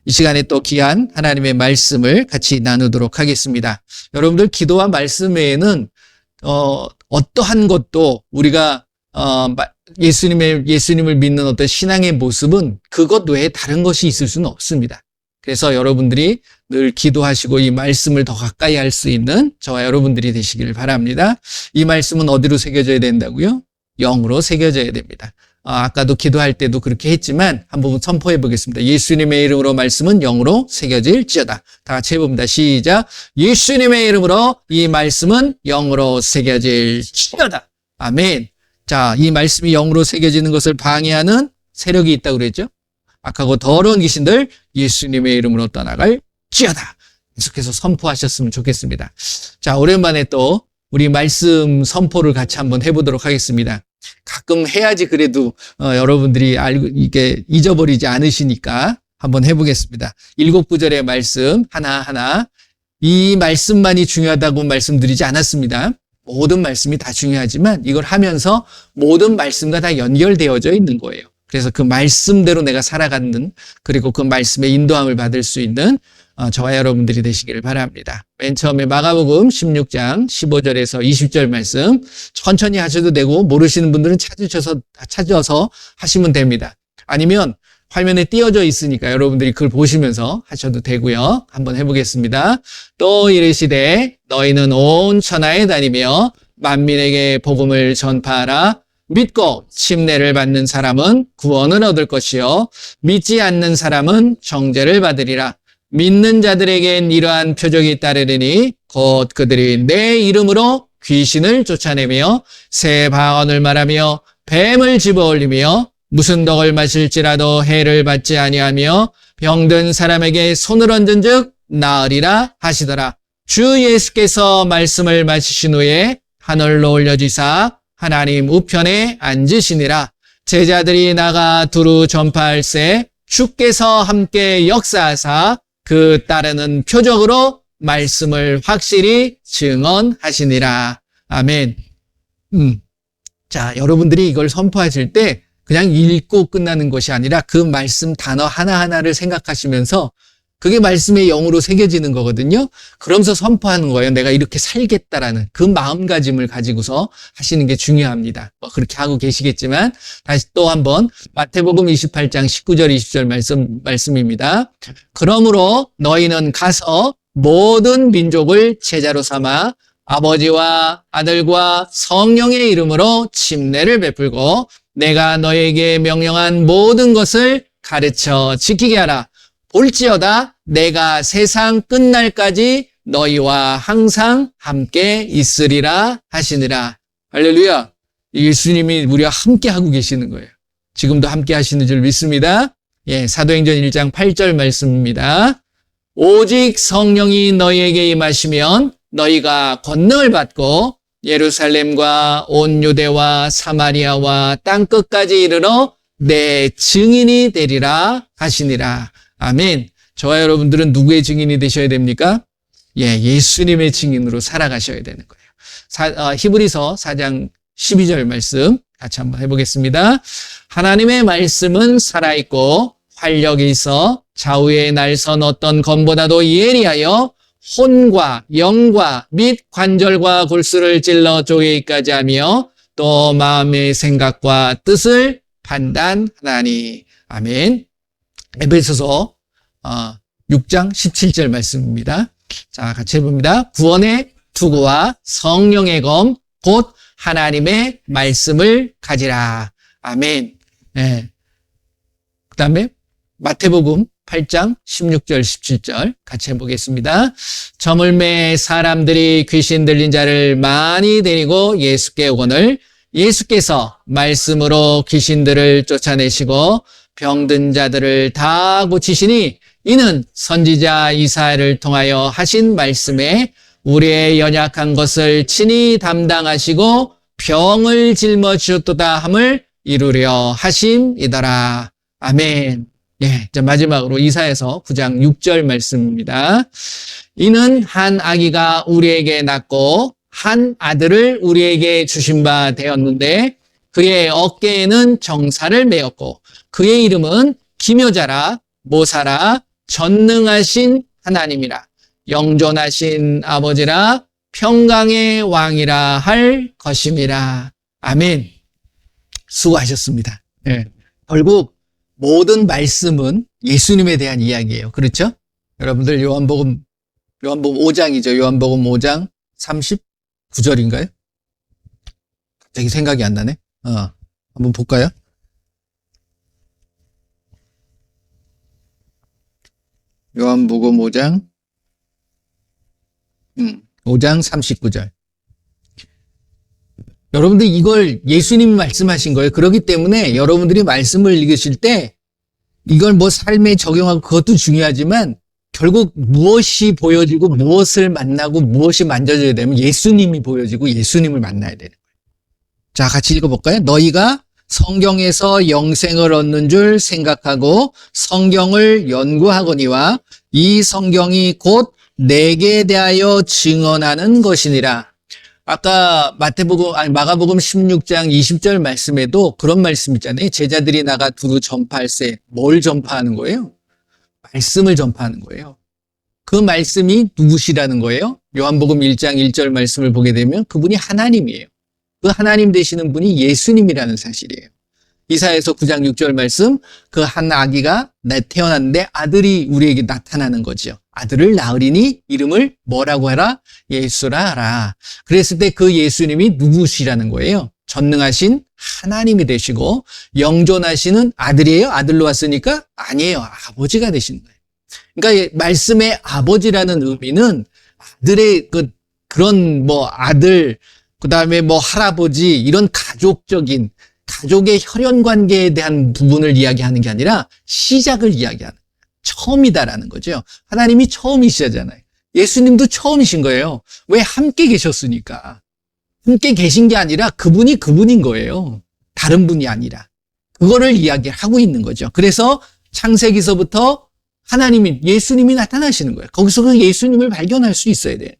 이 시간에 또 귀한 하나님의 말씀을 같이 나누도록 하겠습니다. 여러분들 기도와 말씀 외에는 어떠한 것도 우리가 예수님을 믿는 어떤 신앙의 모습은 그것 외에 다른 것이 있을 수는 없습니다. 그래서 여러분들이 늘 기도하시고 이 말씀을 더 가까이 할 수 있는 저와 여러분들이 되시기를 바랍니다. 이 말씀은 어디로 새겨져야 된다고요? 영으로 새겨져야 됩니다. 아까도 기도할 때도 그렇게 했지만 한번 선포해 보겠습니다. 예수님의 이름으로 말씀은 영으로 새겨질지어다. 다 같이 해봅니다. 시작. 예수님의 이름으로 이 말씀은 영으로 새겨질지어다. 아멘. 자, 이 말씀이 영으로 새겨지는 것을 방해하는 세력이 있다고 그랬죠? 악하고 더러운 귀신들 예수님의 이름으로 떠나갈지어다. 계속해서 선포하셨으면 좋겠습니다. 자, 오랜만에 또 우리 말씀 선포를 같이 한번 해보도록 하겠습니다. 가끔 해야지 그래도 여러분들이 이게 잊어버리지 않으시니까 한번 해보겠습니다. 7구절의 말씀 하나하나 이 말씀만이 중요하다고 말씀드리지 않았습니다. 모든 말씀이 다 중요하지만 이걸 하면서 모든 말씀과 다 연결되어져 있는 거예요. 그래서 그 말씀대로 내가 살아가는 그리고 그 말씀의 인도함을 받을 수 있는 저와 여러분들이 되시기를 바랍니다. 맨 처음에 마가복음 16장 15절에서 20절 말씀 천천히 하셔도 되고 모르시는 분들은 찾아서 하시면 됩니다. 아니면 화면에 띄어져 있으니까 여러분들이 그걸 보시면서 하셔도 되고요. 한번 해보겠습니다. 또 이르시되 너희는 온 천하에 다니며 만민에게 복음을 전파하라. 믿고 침례를 받는 사람은 구원을 얻을 것이요 믿지 않는 사람은 정죄를 받으리라. 믿는 자들에겐 이러한 표적이 따르리니 곧 그들이 내 이름으로 귀신을 쫓아내며 새 방언을 말하며 뱀을 집어올리며 무슨 덕을 마실지라도 해를 받지 아니하며 병든 사람에게 손을 얹은 즉 나으리라 하시더라. 주 예수께서 말씀을 마치신 후에 하늘로 올려지사 하나님 우편에 앉으시니라. 제자들이 나가 두루 전파할세 주께서 함께 역사하사 그 따르는 표적으로 말씀을 확실히 증언하시니라. 아멘. 자, 여러분들이 이걸 선포하실 때 그냥 읽고 끝나는 것이 아니라 그 말씀 단어 하나하나를 생각하시면서 그게 말씀의 영으로 새겨지는 거거든요. 그러면서 선포하는 거예요. 내가 이렇게 살겠다라는 그 마음가짐을 가지고서 하시는 게 중요합니다. 그렇게 하고 계시겠지만 다시 또 한번 마태복음 28장 19절 20절 말씀입니다. 그러므로 너희는 가서 모든 민족을 제자로 삼아 아버지와 아들과 성령의 이름으로 침례를 베풀고 내가 너에게 명령한 모든 것을 가르쳐 지키게 하라. 볼지어다 내가 세상 끝날까지 너희와 항상 함께 있으리라 하시니라. 할렐루야. 예수님이 우리와 함께 하고 계시는 거예요. 지금도 함께 하시는 줄 믿습니다. 사도행전 1장 8절 말씀입니다. 오직 성령이 너희에게 임하시면 너희가 권능을 받고 예루살렘과 온 유대와 사마리아와 땅끝까지 이르러 내 증인이 되리라 하시니라. 아멘. 저와 여러분들은 누구의 증인이 되셔야 됩니까? 예수님의 증인으로 살아가셔야 되는 거예요. 히브리서 4장 12절 말씀 같이 한번 해보겠습니다. 하나님의 말씀은 살아있고 활력이 있어 좌우의 날선 어떤 검보다도 예리하여 혼과 영과 및 관절과 골수를 찔러 쪼개기까지 하며 또 마음의 생각과 뜻을 판단하나니. 아멘. 에베소서 6장 17절 말씀입니다. 자, 같이 해봅니다. 구원의 투구와 성령의 검, 곧 하나님의 말씀을 가지라. 아멘. 그 다음에 마태복음 8장 16절 17절 같이 해보겠습니다. 저물매 사람들이 귀신 들린 자를 많이 데리고 예수께 오거늘 예수께서 말씀으로 귀신들을 쫓아내시고 병든 자들을 다 고치시니 이는 선지자 이사야를 통하여 하신 말씀에 우리의 연약한 것을 친히 담당하시고 병을 짊어지셨도다 함을 이루려 하심이더라. 아멘. 자, 마지막으로 이사야서 9장 6절 말씀입니다. 이는 한 아기가 우리에게 낳고 한 아들을 우리에게 주신 바 되었는데 그의 어깨에는 정사를 메었고 그의 이름은 기묘자라 모사라 전능하신 하나님이라 영존하신 아버지라 평강의 왕이라 할 것임이라. 아멘. 수고하셨습니다. 네. 결국 모든 말씀은 예수님에 대한 이야기예요. 그렇죠? 여러분들 요한복음 5장이죠. 요한복음 5장 39절인가요? 갑자기 생각이 안 나네. 한번 볼까요? 요한복음 5장 39절. 여러분들 이걸 예수님이 말씀하신 거예요. 그렇기 때문에 여러분들이 말씀을 읽으실 때 이걸 뭐 삶에 적용하고 그것도 중요하지만 결국 무엇이 보여지고 무엇을 만나고 무엇이 만져져야 되면 예수님이 보여지고 예수님을 만나야 되는 거예요. 자, 같이 읽어볼까요? 너희가 성경에서 영생을 얻는 줄 생각하고 성경을 연구하거니와 이 성경이 곧 내게 대하여 증언하는 것이니라. 아까 마가복음 16장 20절 말씀에도 그런 말씀 있잖아요. 제자들이 나가 두루 전파할세. 뭘 전파하는 거예요? 말씀을 전파하는 거예요. 그 말씀이 누구시라는 거예요? 요한복음 1장 1절 말씀을 보게 되면 그분이 하나님이에요. 그 하나님 되시는 분이 예수님이라는 사실이에요. 이사야서 9장 6절 말씀, 그 한 아기가 태어났는데 아들이 우리에게 나타나는 거죠. 아들을 낳으리니 이름을 뭐라고 하라? 예수라 하라. 그랬을 때 그 예수님이 누구시라는 거예요? 전능하신 하나님이 되시고 영존하시는 아들이에요? 아들로 왔으니까? 아니에요. 아버지가 되시는 거예요. 그러니까 말씀의 아버지라는 의미는 아들의 그런 아들, 그 다음에 할아버지, 이런 가족의 혈연 관계에 대한 부분을 이야기하는 게 아니라 시작을 이야기하는, 처음이다라는 거죠. 하나님이 처음이시잖아요. 예수님도 처음이신 거예요. 왜? 함께 계셨으니까. 함께 계신 게 아니라 그분인 거예요. 다른 분이 아니라. 그거를 이야기하고 있는 거죠. 그래서 창세기서부터 예수님이 나타나시는 거예요. 거기서 그 예수님을 발견할 수 있어야 돼요.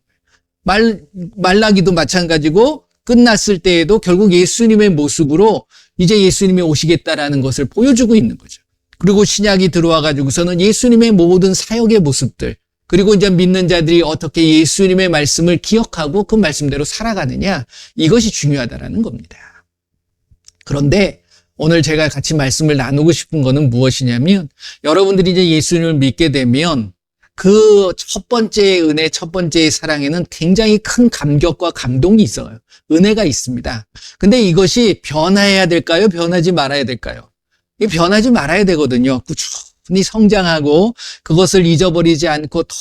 말라기도 마찬가지고 끝났을 때에도 결국 예수님의 모습으로 이제 예수님이 오시겠다라는 것을 보여주고 있는 거죠. 그리고 신약이 들어와 가지고서는 예수님의 모든 사역의 모습들, 그리고 이제 믿는 자들이 어떻게 예수님의 말씀을 기억하고 그 말씀대로 살아가느냐, 이것이 중요하다라는 겁니다. 그런데 오늘 제가 같이 말씀을 나누고 싶은 거는 무엇이냐면, 여러분들이 이제 예수님을 믿게 되면 그 첫 번째 은혜, 첫 번째 사랑에는 굉장히 큰 감격과 감동이 있어요. 은혜가 있습니다. 근데 이것이 변해야 될까요? 변하지 말아야 될까요? 변하지 말아야 되거든요. 꾸준히 성장하고 그것을 잊어버리지 않고 더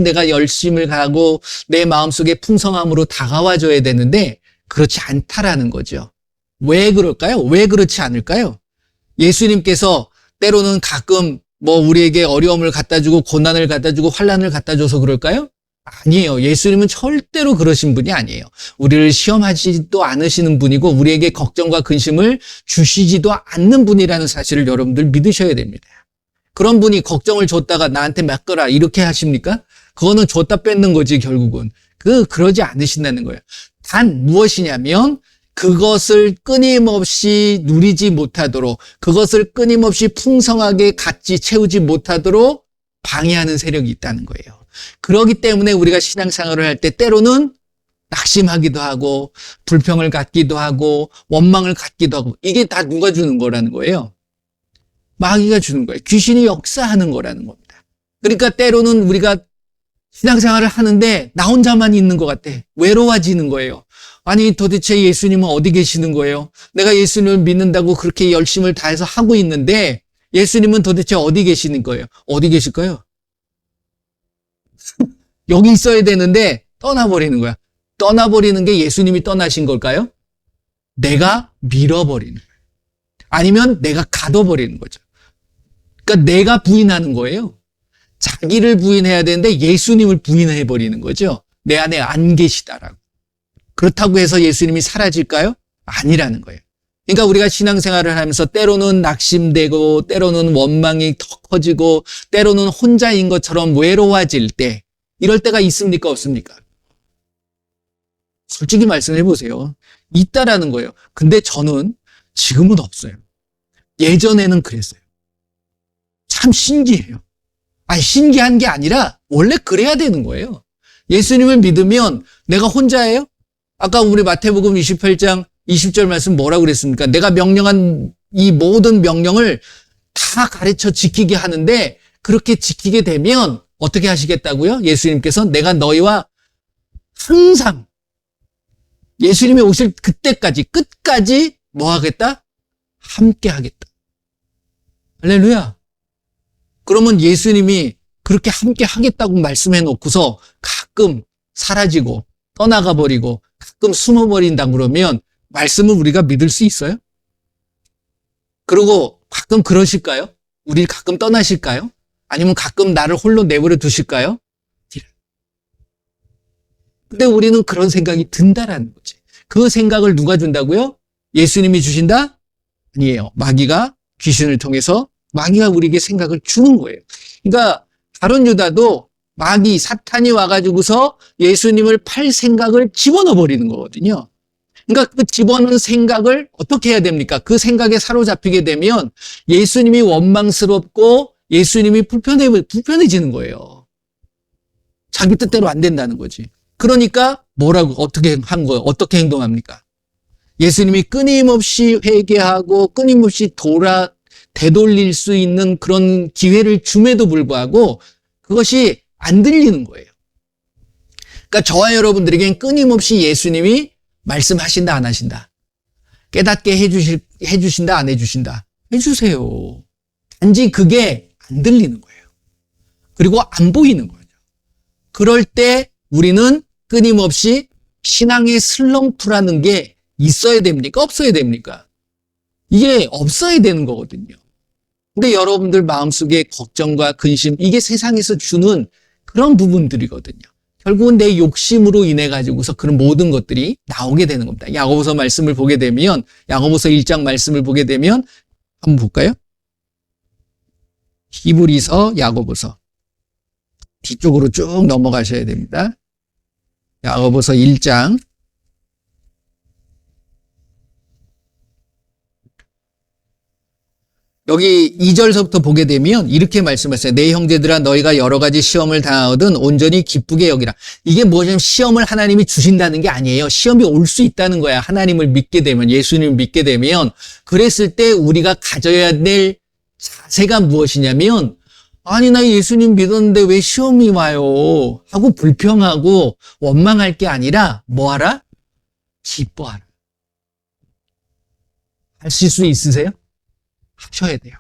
내가 열심을 가고 내 마음속에 풍성함으로 다가와줘야 되는데 그렇지 않다라는 거죠. 왜 그럴까요? 왜 그렇지 않을까요? 예수님께서 때로는 가끔 우리에게 어려움을 갖다 주고 고난을 갖다 주고 환난을 갖다 줘서 그럴까요? 아니에요. 예수님은 절대로 그러신 분이 아니에요. 우리를 시험하지도 않으시는 분이고 우리에게 걱정과 근심을 주시지도 않는 분이라는 사실을 여러분들 믿으셔야 됩니다. 그런 분이 걱정을 줬다가 나한테 맡겨라 이렇게 하십니까? 그거는 줬다 뺏는 거지 결국은. 그러지 않으신다는 거예요. 단 무엇이냐면 그것을 끊임없이 누리지 못하도록, 그것을 끊임없이 풍성하게 갖지 채우지 못하도록 방해하는 세력이 있다는 거예요. 그렇기 때문에 우리가 신앙생활을 할 때 때로는 낙심하기도 하고 불평을 갖기도 하고 원망을 갖기도 하고, 이게 다 누가 주는 거라는 거예요? 마귀가 주는 거예요. 귀신이 역사하는 거라는 겁니다. 그러니까 때로는 우리가 신앙생활을 하는데 나 혼자만 있는 것 같아. 외로워지는 거예요. 아니 도대체 예수님은 어디 계시는 거예요? 내가 예수님을 믿는다고 그렇게 열심을 다해서 하고 있는데 예수님은 도대체 어디 계시는 거예요? 어디 계실까요? 여기 있어야 되는데 떠나버리는 거야. 떠나버리는 게 예수님이 떠나신 걸까요? 내가 밀어버리는 거예요. 아니면 내가 가둬버리는 거죠. 그러니까 내가 부인하는 거예요. 자기를 부인해야 되는데 예수님을 부인해버리는 거죠. 내 안에 안 계시다라고. 그렇다고 해서 예수님이 사라질까요? 아니라는 거예요. 그러니까 우리가 신앙생활을 하면서 때로는 낙심되고 때로는 원망이 더 커지고 때로는 혼자인 것처럼 외로워질 때, 이럴 때가 있습니까? 없습니까? 솔직히 말씀해 보세요. 있다라는 거예요. 근데 저는 지금은 없어요. 예전에는 그랬어요. 참 신기해요. 신기한 게 아니라 원래 그래야 되는 거예요. 예수님을 믿으면 내가 혼자예요? 아까 우리 마태복음 28장 20절 말씀 뭐라고 그랬습니까? 내가 명령한 이 모든 명령을 다 가르쳐 지키게 하는데 그렇게 지키게 되면 어떻게 하시겠다고요? 예수님께서 내가 너희와 항상 예수님이 오실 그때까지 끝까지 뭐 하겠다? 함께 하겠다. 할렐루야. 그러면 예수님이 그렇게 함께 하겠다고 말씀해 놓고서 가끔 사라지고 떠나가 버리고 가끔 숨어 버린다 그러면 말씀을 우리가 믿을 수 있어요? 그리고 가끔 그러실까요? 우리 가끔 떠나실까요? 아니면 가끔 나를 홀로 내버려 두실까요? 근데 우리는 그런 생각이 든다라는 거지. 그 생각을 누가 준다고요? 예수님이 주신다? 아니에요. 마귀가 귀신을 통해서 마귀가 우리에게 생각을 주는 거예요. 그러니까 가룟 유다도 마귀 사탄이 와가지고서 예수님을 팔 생각을 집어넣어 버리는 거거든요. 그러니까 그 집어넣은 생각을 어떻게 해야 됩니까? 그 생각에 사로잡히게 되면 예수님이 원망스럽고 예수님이 불편해지는 거예요. 자기 뜻대로 안 된다는 거지. 그러니까 뭐라고 어떻게 한 거예요? 어떻게 행동합니까? 예수님이 끊임없이 회개하고 끊임없이 되돌릴 수 있는 그런 기회를 줌에도 불구하고 그것이 안 들리는 거예요. 그러니까 저와 여러분들에겐 끊임없이 예수님이 말씀하신다 안 하신다. 깨닫게 해주신다 안 해주신다. 해주세요. 단지 그게 안 들리는 거예요. 그리고 안 보이는 거죠. 그럴 때 우리는 끊임없이 신앙의 슬럼프라는 게 있어야 됩니까? 없어야 됩니까? 이게 없어야 되는 거거든요. 근데 여러분들 마음속에 걱정과 근심, 이게 세상에서 주는 그런 부분들이거든요. 결국은 내 욕심으로 인해 가지고서 그런 모든 것들이 나오게 되는 겁니다. 야고보서 말씀을 보게 되면, 야고보서 1장 말씀을 보게 되면 한번 볼까요? 히브리서, 야고보서 뒤쪽으로 쭉 넘어가셔야 됩니다. 야고보서 1장 여기 2절서부터 보게 되면 이렇게 말씀하셨어요. 내 형제들아 너희가 여러 가지 시험을 당하거든 온전히 기쁘게 여기라. 이게 뭐냐면 시험을 하나님이 주신다는 게 아니에요. 시험이 올 수 있다는 거야. 하나님을 믿게 되면, 예수님을 믿게 되면. 그랬을 때 우리가 가져야 될 자세가 무엇이냐면, 아니 나 예수님 믿었는데 왜 시험이 와요? 하고 불평하고 원망할 게 아니라 뭐하라? 기뻐하라. 하실 수 있으세요? 하셔야 돼요.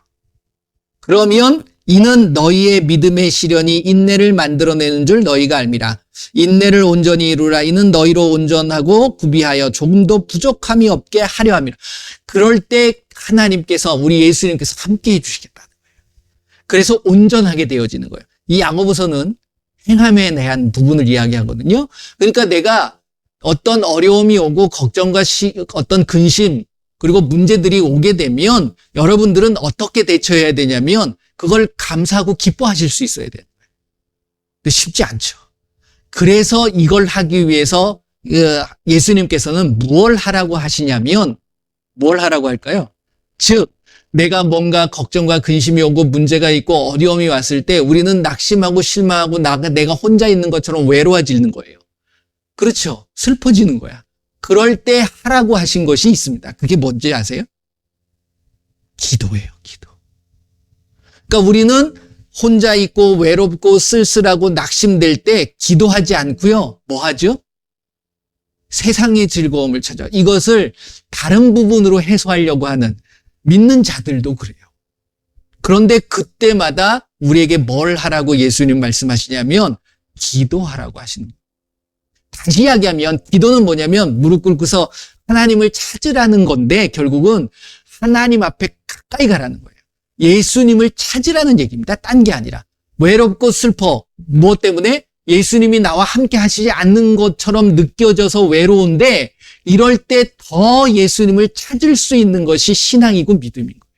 그러면 이는 너희의 믿음의 시련이 인내를 만들어내는 줄 너희가 알미라. 인내를 온전히 이루라. 이는 너희로 온전하고 구비하여 조금도 부족함이 없게 하려 함이라. 그럴 때 하나님께서, 우리 예수님께서 함께 해주시겠다는 거예요. 그래서 온전하게 되어지는 거예요. 이 야고보서는 행함에 대한 부분을 이야기하거든요. 그러니까 내가 어떤 어려움이 오고 걱정과 어떤 근심 그리고 문제들이 오게 되면 여러분들은 어떻게 대처해야 되냐면 그걸 감사하고 기뻐하실 수 있어야 돼요. 근데 쉽지 않죠. 그래서 이걸 하기 위해서 예수님께서는 무엇을 하라고 하시냐면 뭘 하라고 할까요? 즉 내가 뭔가 걱정과 근심이 오고 문제가 있고 어려움이 왔을 때 우리는 낙심하고 실망하고 내가 혼자 있는 것처럼 외로워지는 거예요. 그렇죠. 슬퍼지는 거야. 그럴 때 하라고 하신 것이 있습니다. 그게 뭔지 아세요? 기도예요, 기도. 그러니까 우리는 혼자 있고 외롭고 쓸쓸하고 낙심될 때 기도하지 않고요. 뭐 하죠? 세상의 즐거움을 찾아. 이것을 다른 부분으로 해소하려고 하는 믿는 자들도 그래요. 그런데 그때마다 우리에게 뭘 하라고 예수님 말씀하시냐면 기도하라고 하시는 거예요. 다시 이야기하면 기도는 뭐냐면 무릎 꿇고서 하나님을 찾으라는 건데 결국은 하나님 앞에 가까이 가라는 거예요. 예수님을 찾으라는 얘기입니다. 딴 게 아니라. 외롭고 슬퍼. 무엇 때문에? 예수님이 나와 함께 하시지 않는 것처럼 느껴져서 외로운데 이럴 때 더 예수님을 찾을 수 있는 것이 신앙이고 믿음인 거예요.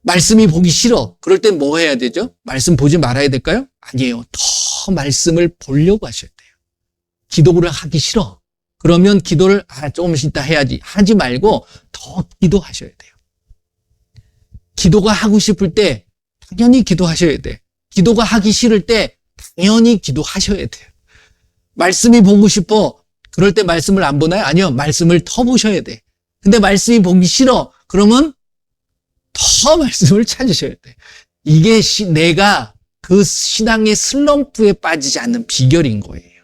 말씀이 보기 싫어. 그럴 땐 뭐 해야 되죠? 말씀 보지 말아야 될까요? 아니에요. 더 말씀을 보려고 하셔야 돼요. 기도를 하기 싫어. 그러면 기도를 조금 이따 해야지. 하지 말고 더 기도하셔야 돼요. 기도가 하고 싶을 때 당연히 기도하셔야 돼. 기도가 하기 싫을 때 당연히 기도하셔야 돼요. 말씀이 보고 싶어. 그럴 때 말씀을 안 보나요? 아니요. 말씀을 더 보셔야 돼. 근데 말씀이 보기 싫어. 그러면 더 말씀을 찾으셔야 돼. 이게 내가 그 신앙의 슬럼프에 빠지지 않는 비결인 거예요.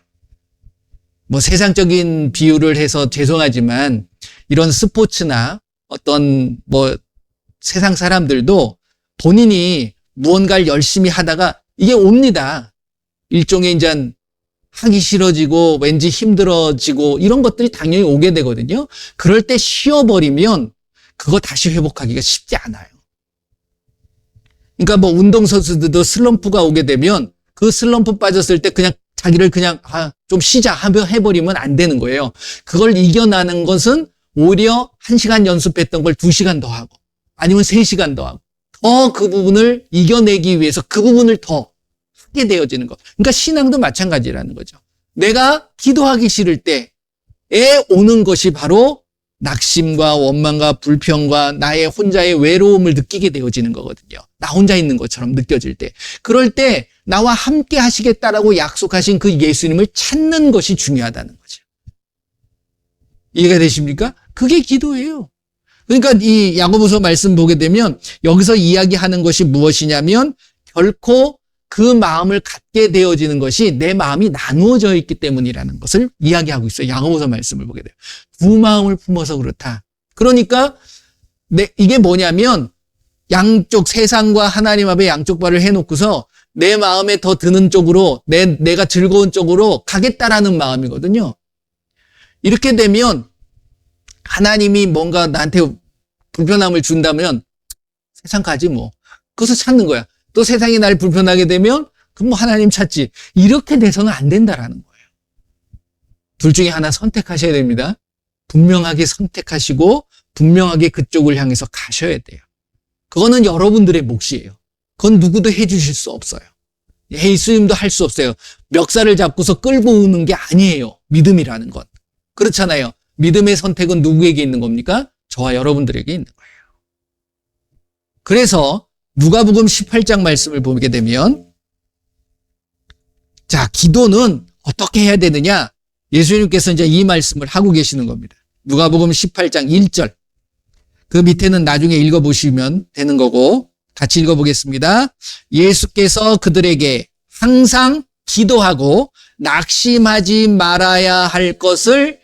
뭐 세상적인 비유를 해서 죄송하지만 이런 스포츠나 어떤 뭐 세상 사람들도 본인이 무언가를 열심히 하다가 이게 옵니다. 일종의 이제 하기 싫어지고 왠지 힘들어지고 이런 것들이 당연히 오게 되거든요. 그럴 때 쉬어버리면 그거 다시 회복하기가 쉽지 않아요. 그러니까 뭐 운동선수들도 슬럼프가 오게 되면 그 슬럼프 빠졌을 때 그냥 자기를 그냥 좀 쉬자 해버리면 안 되는 거예요. 그걸 이겨나는 것은 오히려 1시간 연습했던 걸 2시간 더 하고 아니면 3시간 더 하고 더 그 부분을 이겨내기 위해서 그 부분을 더 하게 되어지는 거. 그러니까 신앙도 마찬가지라는 거죠. 내가 기도하기 싫을 때에 오는 것이 바로 낙심과 원망과 불평과 나의 혼자의 외로움을 느끼게 되어지는 거거든요. 나 혼자 있는 것처럼 느껴질 때. 그럴 때 나와 함께 하시겠다라고 약속하신 그 예수님을 찾는 것이 중요하다는 거죠. 이해가 되십니까? 그게 기도예요. 그러니까 이 야고보서 말씀 보게 되면 여기서 이야기하는 것이 무엇이냐면 결코 그 마음을 갖게 되어지는 것이 내 마음이 나누어져 있기 때문이라는 것을 이야기하고 있어요. 야고보서 말씀을 보게 돼요. 두 마음을 품어서 그렇다. 그러니까 이게 뭐냐면 양쪽 세상과 하나님 앞에 양쪽 발을 해놓고서 내 마음에 더 드는 쪽으로 내가 즐거운 쪽으로 가겠다라는 마음이거든요. 이렇게 되면 하나님이 뭔가 나한테 불편함을 준다면 세상 가지 뭐. 그것을 찾는 거야. 또 세상이 날 불편하게 되면 그럼 뭐 하나님 찾지. 이렇게 돼서는 안 된다라는 거예요. 둘 중에 하나 선택하셔야 됩니다. 분명하게 선택하시고 분명하게 그쪽을 향해서 가셔야 돼요. 그거는 여러분들의 몫이에요. 그건 누구도 해주실 수 없어요. 예수님도 할 수 없어요. 멱살을 잡고서 끌고 오는 게 아니에요. 믿음이라는 건. 그렇잖아요. 믿음의 선택은 누구에게 있는 겁니까? 저와 여러분들에게 있는 거예요. 그래서 누가복음 18장 말씀을 보게 되면 자, 기도는 어떻게 해야 되느냐? 예수님께서 이제 이 말씀을 하고 계시는 겁니다. 누가복음 18장 1절. 그 밑에는 나중에 읽어보시면 되는 거고 같이 읽어보겠습니다. 예수께서 그들에게 항상 기도하고 낙심하지 말아야 할 것을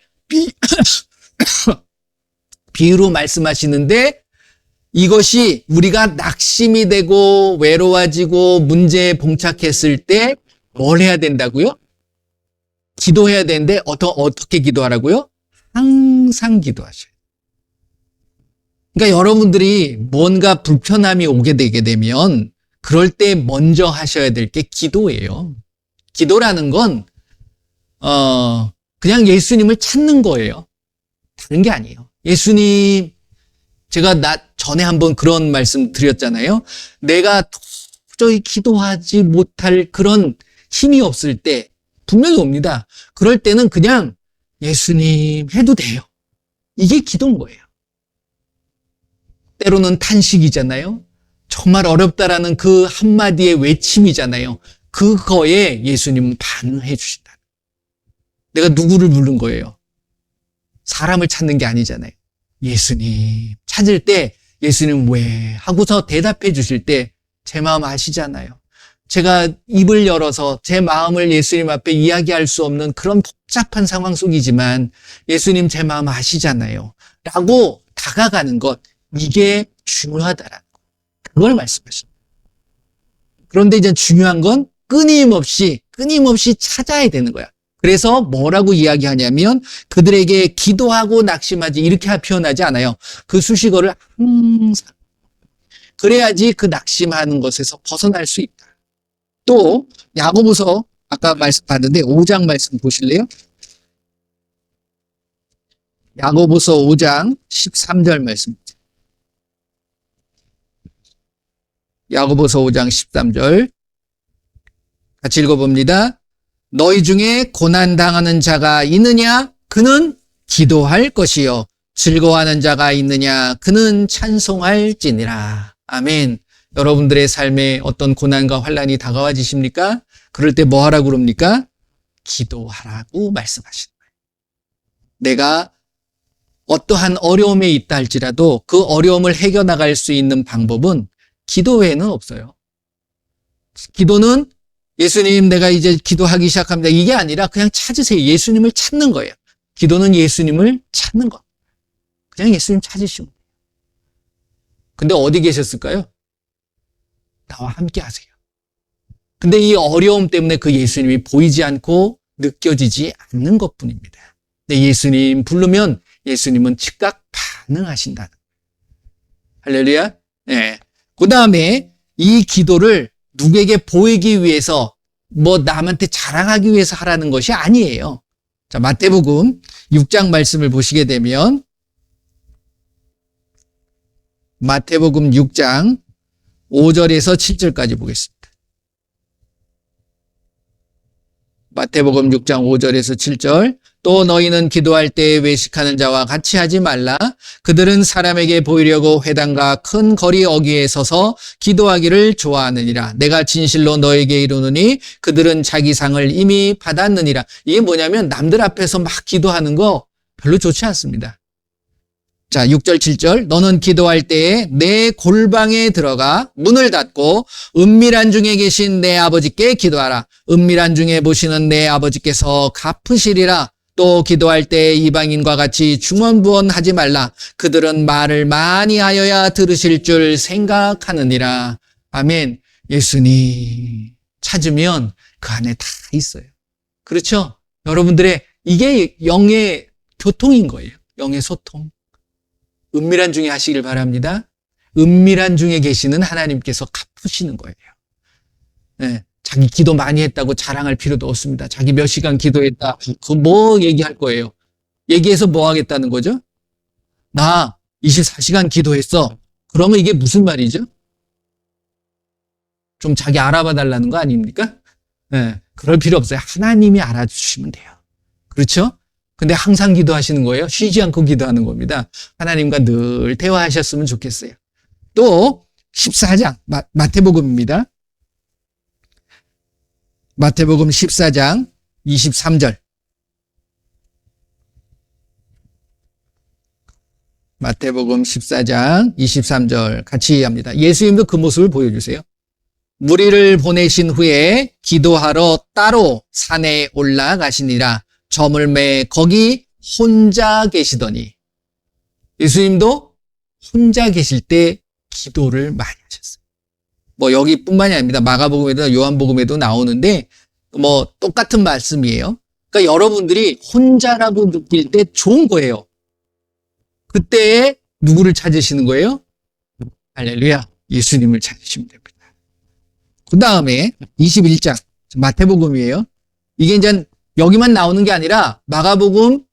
비유로 말씀하시는데 이것이 우리가 낙심이 되고 외로워지고 문제에 봉착했을 때 뭘 해야 된다고요? 기도해야 되는데 어떻게 기도하라고요? 항상 기도하셔야 돼요. 그러니까 여러분들이 뭔가 불편함이 오게 되게 되면 그럴 때 먼저 하셔야 될 게 기도예요. 기도라는 건 그냥 예수님을 찾는 거예요. 다른 게 아니에요. 예수님, 제가 전에 한번 그런 말씀 드렸잖아요. 내가 도저히 기도하지 못할 그런 힘이 없을 때 분명히 옵니다. 그럴 때는 그냥 예수님 해도 돼요. 이게 기도인 거예요. 때로는 탄식이잖아요. 정말 어렵다라는 그 한마디의 외침이잖아요. 그거에 예수님은 반응해 주신다. 내가 누구를 부른 거예요? 사람을 찾는 게 아니잖아요. 예수님 찾을 때 예수님 왜? 하고서 대답해 주실 때 제 마음 아시잖아요. 제가 입을 열어서 제 마음을 예수님 앞에 이야기할 수 없는 그런 복잡한 상황 속이지만 예수님 제 마음 아시잖아요. 라고 다가가는 것, 이게 중요하다라는 거. 그걸 말씀하십니다. 그런데 이제 중요한 건 끊임없이 찾아야 되는 거야. 그래서 뭐라고 이야기하냐면 그들에게 기도하고 낙심하지 이렇게 표현하지 않아요. 그 수식어를 항상. 그래야지 그 낙심하는 것에서 벗어날 수 있다. 또 야고보서 아까 말씀 봤는데 5장 말씀 보실래요? 야고보서 5장 13절 말씀. 야고보서 5장 13절 같이 읽어봅니다. 너희 중에 고난당하는 자가 있느냐? 그는 기도할 것이요. 즐거워하는 자가 있느냐? 그는 찬송할지니라. 아멘. 여러분들의 삶에 어떤 고난과 환난이 다가와지십니까? 그럴 때 뭐 하라고 그럽니까? 기도하라고 말씀하시는 거예요. 내가 어떠한 어려움에 있다 할지라도 그 어려움을 해결나갈 수 있는 방법은 기도 외에는 없어요. 기도는 예수님 내가 이제 기도하기 시작합니다. 이게 아니라 그냥 찾으세요. 예수님을 찾는 거예요. 기도는 예수님을 찾는 것. 그냥 예수님 찾으시면 돼요. 근데 어디 계셨을까요? 나와 함께 하세요. 근데 이 어려움 때문에 그 예수님이 보이지 않고 느껴지지 않는 것뿐입니다. 근데 예수님 부르면 예수님은 즉각 반응하신다는 거예요. 할렐루야. 네. 그 다음에 이 기도를 누구에게 보이기 위해서 뭐 남한테 자랑하기 위해서 하라는 것이 아니에요. 자, 마태복음 6장 말씀을 보시게 되면 마태복음 6장 5절에서 7절까지 보겠습니다. 마태복음 6장 5절에서 7절. 또 너희는 기도할 때 외식하는 자와 같이 하지 말라. 그들은 사람에게 보이려고 회당과 큰 거리 어귀에 서서 기도하기를 좋아하느니라. 내가 진실로 너에게 이르노니 그들은 자기 상을 이미 받았느니라. 이게 뭐냐면 남들 앞에서 막 기도하는 거 별로 좋지 않습니다. 자, 6절, 7절. 너는 기도할 때에 내 골방에 들어가 문을 닫고 은밀한 중에 계신 내 아버지께 기도하라. 은밀한 중에 보시는 내 아버지께서 갚으시리라. 또 기도할 때 이방인과 같이 중언부언하지 말라. 그들은 말을 많이 하여야 들으실 줄 생각하느니라. 아멘. 예수님 찾으면 그 안에 다 있어요. 그렇죠? 여러분들의 이게 영의 교통인 거예요. 영의 소통. 은밀한 중에 하시길 바랍니다. 은밀한 중에 계시는 하나님께서 갚으시는 거예요. 네, 자기 기도 많이 했다고 자랑할 필요도 없습니다. 자기 몇 시간 기도했다. 그 뭐 얘기할 거예요? 얘기해서 뭐 하겠다는 거죠? 나 24시간 기도했어. 그러면 이게 무슨 말이죠? 좀 자기 알아봐 달라는 거 아닙니까? 네, 그럴 필요 없어요. 하나님이 알아주시면 돼요. 그렇죠? 근데 항상 기도하시는 거예요. 쉬지 않고 기도하는 겁니다. 하나님과 늘 대화하셨으면 좋겠어요. 또 14장 마태복음입니다. 마태복음 14장 23절. 마태복음 14장 23절 같이 합니다. 예수님도 그 모습을 보여주세요. 무리를 보내신 후에 기도하러 따로 산에 올라가시니라. 저물매 거기 혼자 계시더니. 예수님도 혼자 계실 때 기도를 많이 하셨어요. 뭐 여기뿐만이 아닙니다. 마가복음에도 요한복음에도 나오는데 뭐 똑같은 말씀이에요. 그러니까 여러분들이 혼자라고 느낄 때 좋은 거예요. 그때 누구를 찾으시는 거예요? 할렐루야. 예수님을 찾으시면 됩니다. 그 다음에 21장 마태복음이에요. 이게 이제 여기만 나오는 게 아니라 마가복음,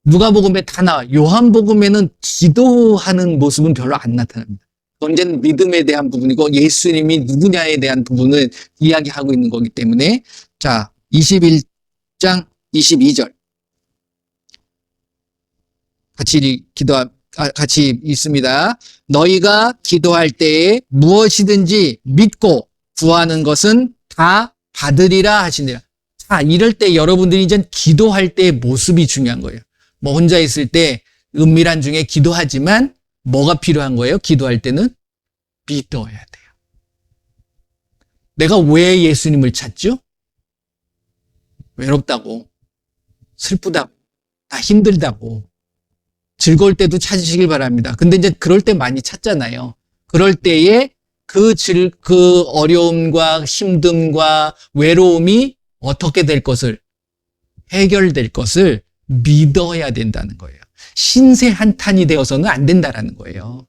누가복음에 다 나와. 요한복음에는 기도하는 모습은 별로 안 나타납니다. 언제는 믿음에 대한 부분이고 예수님이 누구냐에 대한 부분을 이야기하고 있는 거기 때문에 자 21장 22절 같이 있습니다. 너희가 기도할 때에 무엇이든지 믿고 구하는 것은 다 받으리라 하시니라. 자, 이럴 때 여러분들이 이제 기도할 때의 모습이 중요한 거예요. 뭐 혼자 있을 때 은밀한 중에 기도하지만 뭐가 필요한 거예요? 기도할 때는 믿어야 돼요. 내가 왜 예수님을 찾죠? 외롭다고, 슬프다고, 다 힘들다고, 즐거울 때도 찾으시길 바랍니다. 근데 이제 그럴 때 많이 찾잖아요. 그럴 때에 그 어려움과 힘듦과 외로움이 어떻게 될 것을, 해결될 것을 믿어야 된다는 거예요. 신세 한탄이 되어서는 안 된다라는 거예요.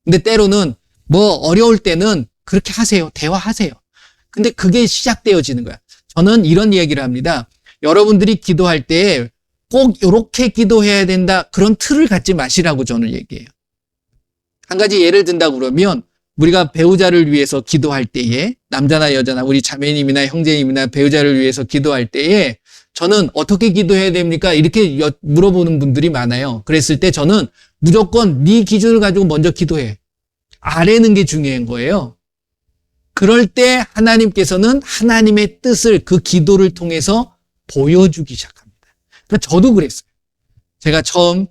근데 때로는 뭐 어려울 때는 그렇게 하세요. 대화하세요. 근데 그게 시작되어지는 거야. 저는 이런 이야기를 합니다. 여러분들이 기도할 때 꼭 이렇게 기도해야 된다. 그런 틀을 갖지 마시라고 저는 얘기해요. 한 가지 예를 든다고 그러면 우리가 배우자를 위해서 기도할 때에 남자나 여자나 우리 자매님이나 형제님이나 배우자를 위해서 기도할 때에 저는 어떻게 기도해야 됩니까? 이렇게 물어보는 분들이 많아요. 그랬을 때 저는 무조건 네 기준을 가지고 먼저 기도해. 아래는 게 중요한 거예요. 그럴 때 하나님께서는 하나님의 뜻을 그 기도를 통해서 보여주기 시작합니다. 그러니까 저도 그랬어요. 제가 처음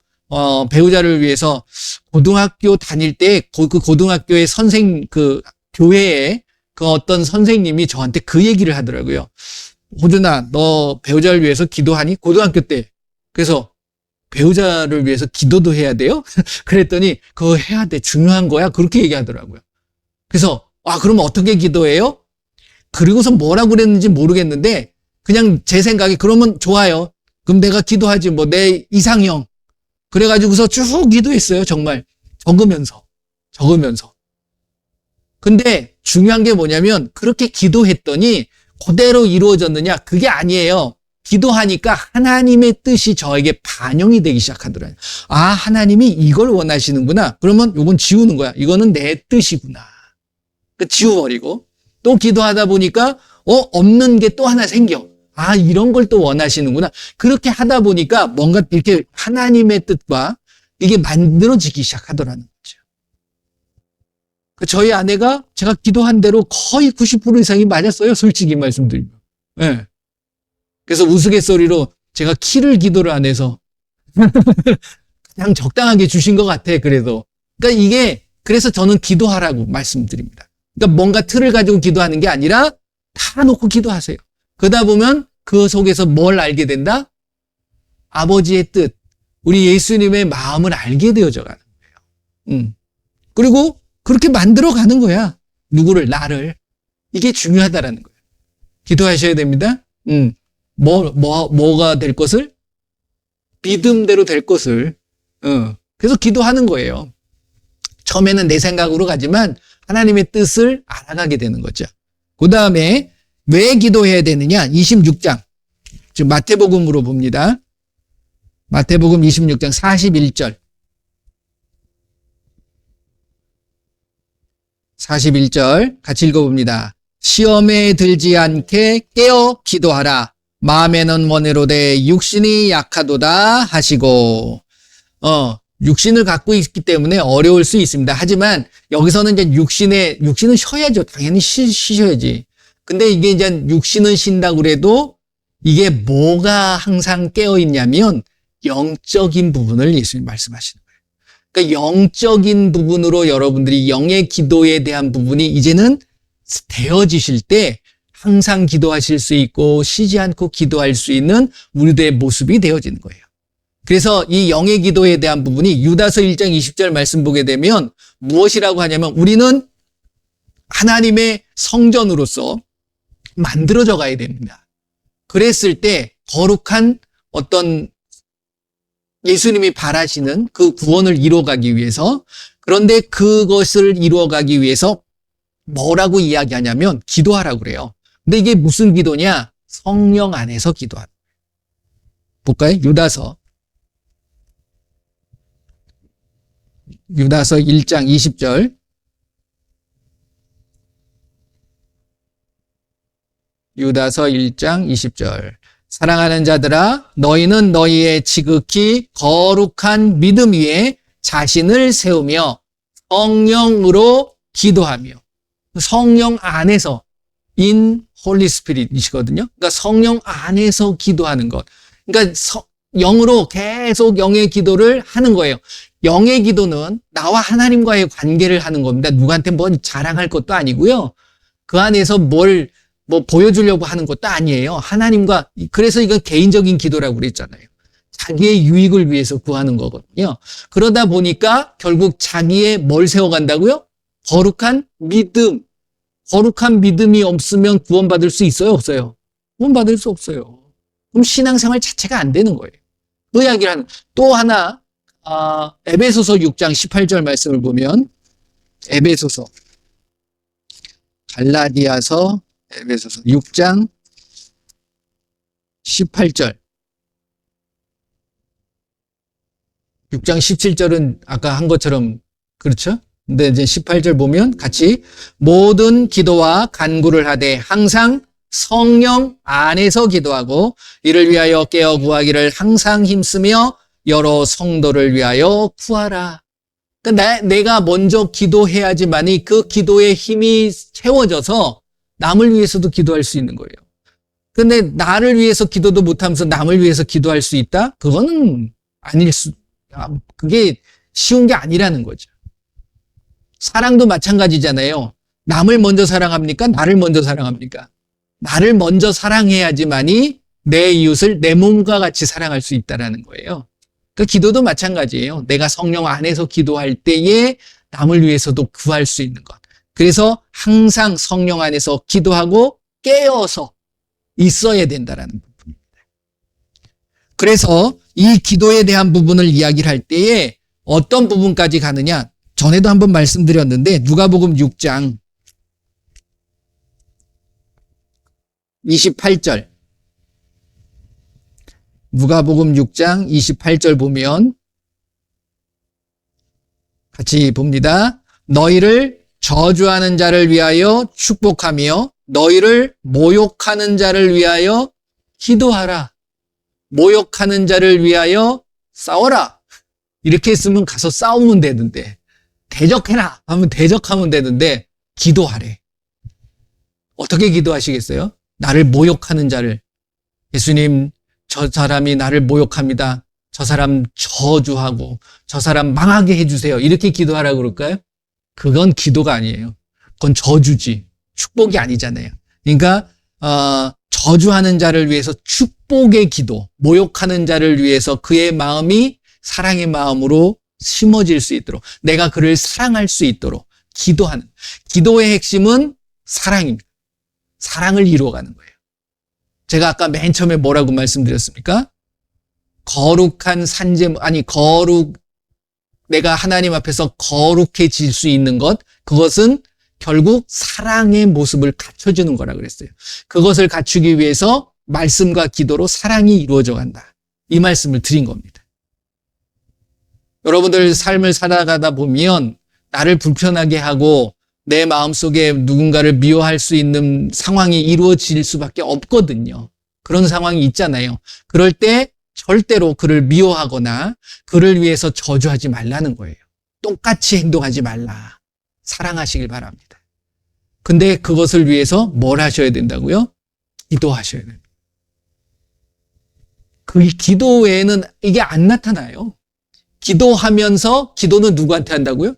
배우자를 위해서 고등학교 다닐 때 그 고등학교의 그 교회에 그 어떤 선생님이 저한테 그 얘기를 하더라고요. 호준아, 너 배우자를 위해서 기도하니? 고등학교 때. 그래서 배우자를 위해서 기도도 해야 돼요? 그랬더니 그거 해야 돼. 중요한 거야. 그렇게 얘기하더라고요. 그래서 그러면 어떻게 기도해요? 그리고서 뭐라고 그랬는지 모르겠는데 그냥 제 생각에 그러면 좋아요. 그럼 내가 기도하지 뭐 내 이상형. 그래가지고서 쭉 기도했어요. 정말 적으면서. 근데 중요한 게 뭐냐면 그렇게 기도했더니 그대로 이루어졌느냐? 그게 아니에요. 기도하니까 하나님의 뜻이 저에게 반영이 되기 시작하더라고요. 하나님이 이걸 원하시는구나. 그러면 이건 지우는 거야. 이거는 내 뜻이구나. 지워버리고 또 기도하다 보니까 없는 게 또 하나 생겨. 이런 걸 또 원하시는구나. 그렇게 하다 보니까 뭔가 이렇게 하나님의 뜻과 이게 만들어지기 시작하더라는 거죠. 저희 아내가 제가 기도한 대로 거의 90% 이상이 맞았어요. 솔직히 말씀드리면. 네. 그래서 우스갯소리로 제가 키를 기도를 안 해서 그냥 적당하게 주신 것 같아. 그래도. 그러니까 그래서 저는 기도하라고 말씀드립니다. 그러니까 뭔가 틀을 가지고 기도하는 게 아니라 다 놓고 기도하세요. 그러다 보면 그 속에서 뭘 알게 된다? 아버지의 뜻, 우리 예수님의 마음을 알게 되어져 가는 거예요. 그리고 그렇게 만들어 가는 거야. 누구를? 나를. 이게 중요하다라는 거예요. 기도하셔야 됩니다. 뭐가 될 것을? 믿음대로 될 것을. 그래서 기도하는 거예요. 처음에는 내 생각으로 가지만 하나님의 뜻을 알아가게 되는 거죠. 그 다음에 왜 기도해야 되느냐? 26장. 지금 마태복음으로 봅니다. 마태복음 26장 41절. 41절 같이 읽어봅니다. 시험에 들지 않게 깨어 기도하라. 마음에는 원해로되 육신이 약하도다 하시고. 육신을 갖고 있기 때문에 어려울 수 있습니다. 하지만 여기서는 이제 육신은 쉬어야죠. 당연히 쉬셔야지. 근데 이게 이제 육신은 쉰다고 그래도 이게 뭐가 항상 깨어 있냐면 영적인 부분을 예수님 말씀하시는 거예요. 그러니까 영적인 부분으로 여러분들이 영의 기도에 대한 부분이 이제는 되어지실 때 항상 기도하실 수 있고 쉬지 않고 기도할 수 있는 우리들의 모습이 되어지는 거예요. 그래서 이 영의 기도에 대한 부분이 유다서 1장 20절 말씀 보게 되면 무엇이라고 하냐면 우리는 하나님의 성전으로서 만들어져 가야 됩니다. 그랬을 때 거룩한 어떤 예수님이 바라시는 그 구원을 이루어가기 위해서, 그런데 그것을 이루어가기 위해서 뭐라고 이야기하냐면 기도하라고 그래요. 근데 이게 무슨 기도냐? 성령 안에서 기도하는 거예요. 볼까요? 유다서 1장 20절. 유다서 1장 20절. 사랑하는 자들아, 너희는 너희의 지극히 거룩한 믿음 위에 자신을 세우며 성령으로 기도하며, 성령 안에서 in Holy Spirit이시거든요. 그러니까 성령 안에서 기도하는 것. 그러니까 영으로 계속 영의 기도를 하는 거예요. 영의 기도는 나와 하나님과의 관계를 하는 겁니다. 누구한테 뭐 자랑할 것도 아니고요. 그 안에서 뭘 보여주려고 하는 것도 아니에요. 하나님과, 그래서 이건 개인적인 기도라고 그랬잖아요. 자기의 유익을 위해서 구하는 거거든요. 그러다 보니까 결국 자기의 뭘 세워간다고요? 거룩한 믿음. 거룩한 믿음이 없으면 구원받을 수 있어요? 없어요? 구원받을 수 없어요. 그럼 신앙생활 자체가 안 되는 거예요. 그 이야기를 하는, 또 하나, 에베소서 6장 18절 말씀을 보면, 에베소서, 갈라디아서, 에베소서 6장 18절. 6장 17절은 아까 한 것처럼 그렇죠? 근데 이제 18절 보면 같이 모든 기도와 간구를 하되 항상 성령 안에서 기도하고 이를 위하여 깨어 구하기를 항상 힘쓰며 여러 성도를 위하여 구하라. 내가 먼저 기도해야지만이 그 기도의 힘이 채워져서 남을 위해서도 기도할 수 있는 거예요. 근데 나를 위해서 기도도 못하면서 남을 위해서 기도할 수 있다? 그거는 그게 쉬운 게 아니라는 거죠. 사랑도 마찬가지잖아요. 남을 먼저 사랑합니까? 나를 먼저 사랑합니까? 나를 먼저 사랑해야지만이 내 이웃을 내 몸과 같이 사랑할 수 있다라는 거예요. 그 기도도 마찬가지예요. 내가 성령 안에서 기도할 때에 남을 위해서도 구할 수 있는 것. 그래서 항상 성령 안에서 기도하고 깨어서 있어야 된다라는 부분입니다. 그래서 이 기도에 대한 부분을 이야기를 할 때에 어떤 부분까지 가느냐? 전에도 한번 말씀드렸는데 누가복음 6장 28절 누가복음 6장 28절 보면 같이 봅니다. 너희를 저주하는 자를 위하여 축복하며 너희를 모욕하는 자를 위하여 기도하라. 모욕하는 자를 위하여 싸워라. 이렇게 했으면 가서 싸우면 되는데 대적해라 하면 대적하면 되는데 기도하래. 어떻게 기도하시겠어요? 나를 모욕하는 자를 예수님 저 사람이 나를 모욕합니다. 저 사람 저주하고 저 사람 망하게 해주세요. 이렇게 기도하라고 그럴까요? 그건 기도가 아니에요. 그건 저주지. 축복이 아니잖아요. 그러니까 저주하는 자를 위해서 축복의 기도, 모욕하는 자를 위해서 그의 마음이 사랑의 마음으로 심어질 수 있도록 내가 그를 사랑할 수 있도록 기도하는 기도의 핵심은 사랑입니다. 사랑을 이루어가는 거예요. 제가 아까 맨 처음에 뭐라고 말씀드렸습니까? 내가 하나님 앞에서 거룩해질 수 있는 것, 그것은 결국 사랑의 모습을 갖춰주는 거라 그랬어요. 그것을 갖추기 위해서 말씀과 기도로 사랑이 이루어져 간다. 이 말씀을 드린 겁니다. 여러분들 삶을 살아가다 보면 나를 불편하게 하고 내 마음속에 누군가를 미워할 수 있는 상황이 이루어질 수밖에 없거든요. 그런 상황이 있잖아요. 그럴 때 절대로 그를 미워하거나 그를 위해서 저주하지 말라는 거예요. 똑같이 행동하지 말라. 사랑하시길 바랍니다. 근데 그것을 위해서 뭘 하셔야 된다고요? 기도하셔야 됩니다. 그 기도 외에는 이게 안 나타나요. 기도하면서 기도는 누구한테 한다고요?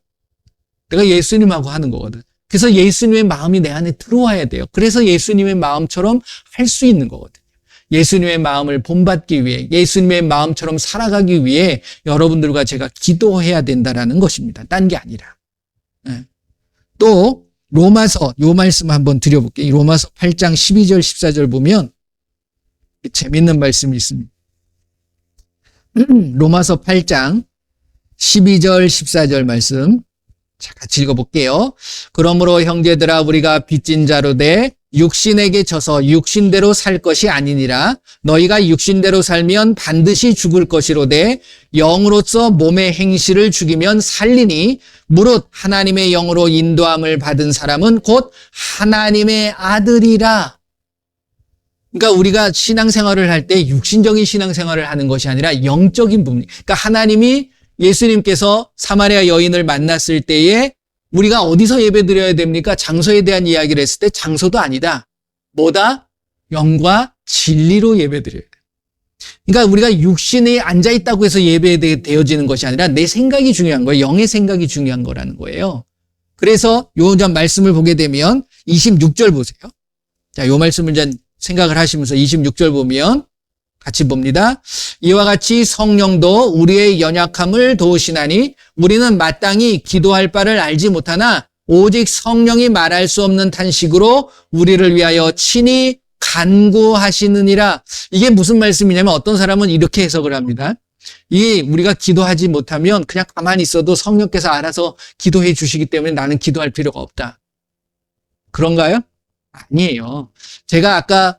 내가 예수님하고 하는 거거든. 그래서 예수님의 마음이 내 안에 들어와야 돼요. 그래서 예수님의 마음처럼 할 수 있는 거거든요. 예수님의 마음을 본받기 위해, 예수님의 마음처럼 살아가기 위해 여러분들과 제가 기도해야 된다라는 것입니다. 딴 게 아니라. 또 로마서, 요 말씀 한번 드려볼게요. 로마서 8장 12절 14절 보면 재밌는 말씀이 있습니다. 로마서 8장 12절 14절 말씀 자, 같이 읽어볼게요. 그러므로 형제들아 우리가 빚진 자로 돼 육신에게 져서 육신대로 살 것이 아니니라. 너희가 육신대로 살면 반드시 죽을 것이로되 영으로서 몸의 행실을 죽이면 살리니 무릇 하나님의 영으로 인도함을 받은 사람은 곧 하나님의 아들이라. 그러니까 우리가 신앙생활을 할 때 육신적인 신앙생활을 하는 것이 아니라 영적인 부분. 그러니까 하나님이 예수님께서 사마리아 여인을 만났을 때에 우리가 어디서 예배드려야 됩니까? 장소에 대한 이야기를 했을 때 장소도 아니다. 뭐다? 영과 진리로 예배드려야 돼. 그러니까 우리가 육신에 앉아있다고 해서 예배되어지는 것이 아니라 내 생각이 중요한 거예요. 영의 생각이 중요한 거라는 거예요. 그래서 요 말씀을 보게 되면 26절 보세요. 자, 요 말씀을 이제 생각을 하시면서 26절 보면 같이 봅니다. 이와 같이 성령도 우리의 연약함을 도우시나니 우리는 마땅히 기도할 바를 알지 못하나 오직 성령이 말할 수 없는 탄식으로 우리를 위하여 친히 간구하시느니라. 이게 무슨 말씀이냐면 어떤 사람은 이렇게 해석을 합니다. 이 우리가 기도하지 못하면 그냥 가만히 있어도 성령께서 알아서 기도해 주시기 때문에 나는 기도할 필요가 없다. 그런가요? 아니에요. 제가 아까